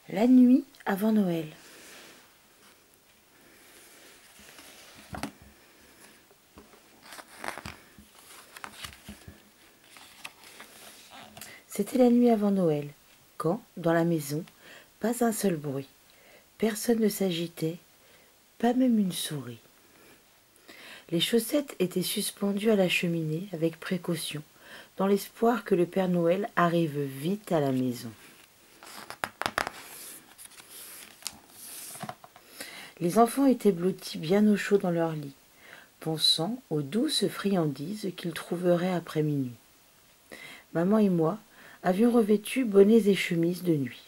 La nuit avant Noël. C'était la nuit avant Noël, quand, dans la maison, pas un seul bruit. Personne ne s'agitait, pas même une souris. Les chaussettes étaient suspendues à la cheminée avec précaution, dans l'espoir que le Père Noël arrive vite à la maison. Les enfants étaient blottis bien au chaud dans leur lit, pensant aux douces friandises qu'ils trouveraient après minuit. Maman et moi avions revêtu bonnets et chemises de nuit,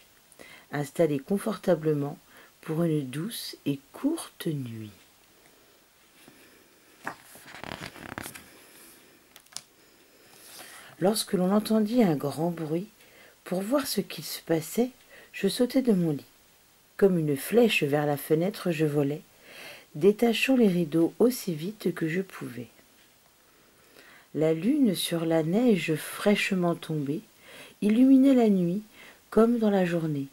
installés confortablement pour une douce et courte nuit. Lorsque l'on entendit un grand bruit, pour voir ce qu'il se passait, je sautai de mon lit. Comme une flèche vers la fenêtre, je volai, détachant les rideaux aussi vite que je pouvais. La lune sur la neige fraîchement tombée illuminait la nuit comme dans la journée,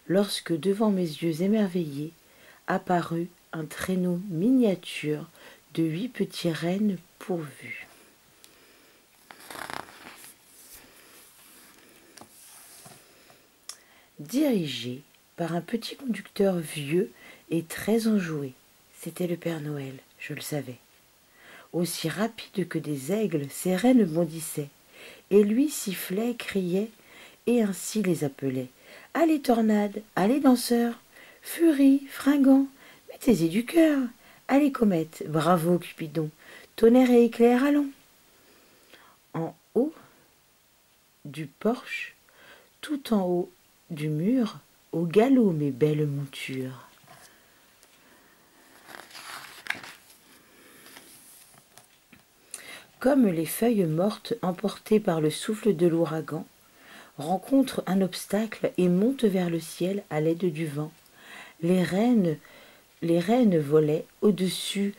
lorsque devant mes yeux émerveillés apparut un traîneau miniature de 8 petits rennes pourvus. Dirigé par un petit conducteur vieux et très enjoué, c'était le Père Noël, je le savais. Aussi rapide que des aigles, ces rennes bondissaient, et lui sifflait, criait, et ainsi les appelait. « Allez, tornade, allez, danseur, furie, fringant, mettez-y du cœur. Allez, comète, bravo, Cupidon, tonnerre et éclair, allons. » En haut du porche, tout en haut du mur, au galop, mes belles montures. Comme les feuilles mortes emportées par le souffle de l'ouragan rencontrent un obstacle et montent vers le ciel à l'aide du vent, les rennes volaient au-dessus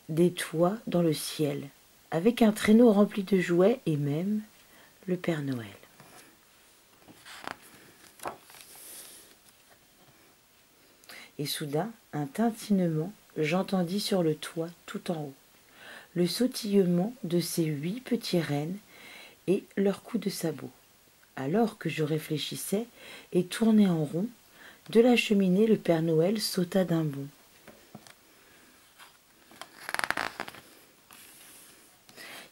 des toits dans le ciel, avec un traîneau rempli de jouets et même le Père Noël. Et soudain, un tintinement, j'entendis sur le toit tout en haut le sautillement de ces 8 petits rennes et leurs coups de sabot. Alors que je réfléchissais et tournais en rond, de la cheminée le Père Noël sauta d'un bond.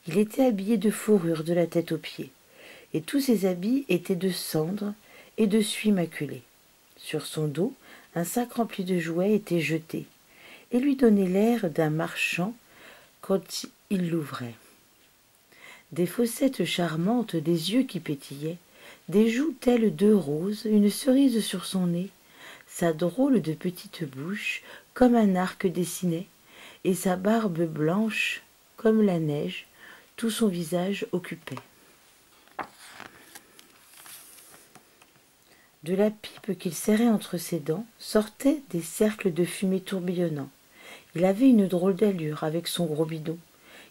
Il était habillé de fourrure de la tête aux pieds, et tous ses habits étaient de cendre et de suie maculée. Sur son dos, un sac rempli de jouets était jeté, et lui donnait l'air d'un marchand quand il l'ouvrait. Des fossettes charmantes, des yeux qui pétillaient, des joues telles 2 roses, une cerise sur son nez, sa drôle de petite bouche comme un arc dessiné, et sa barbe blanche comme la neige, tout son visage occupait. De la pipe qu'il serrait entre ses dents sortaient des cercles de fumée tourbillonnants. Il avait une drôle d'allure avec son gros bidon,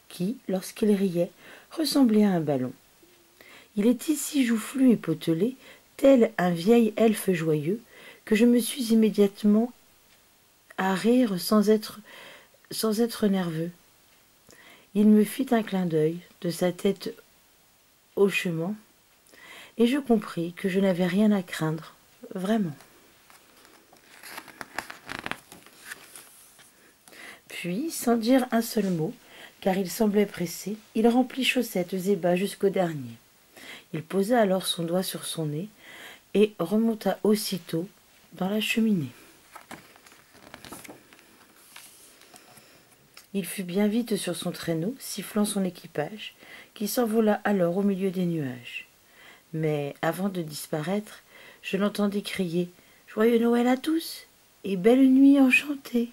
qui, lorsqu'il riait, ressemblait à un ballon. Il était si joufflu et potelé, tel un vieil elfe joyeux, que je me suis immédiatement à rire sans être nerveux. Il me fit un clin d'œil de sa tête hochement, et je compris que je n'avais rien à craindre, vraiment. Puis, sans dire un seul mot, car il semblait pressé, il remplit chaussettes et bas jusqu'au dernier. Il posa alors son doigt sur son nez et remonta aussitôt dans la cheminée. Il fut bien vite sur son traîneau, sifflant son équipage, qui s'envola alors au milieu des nuages. Mais avant de disparaître, je l'entendis crier « Joyeux Noël à tous et belle nuit enchantée !»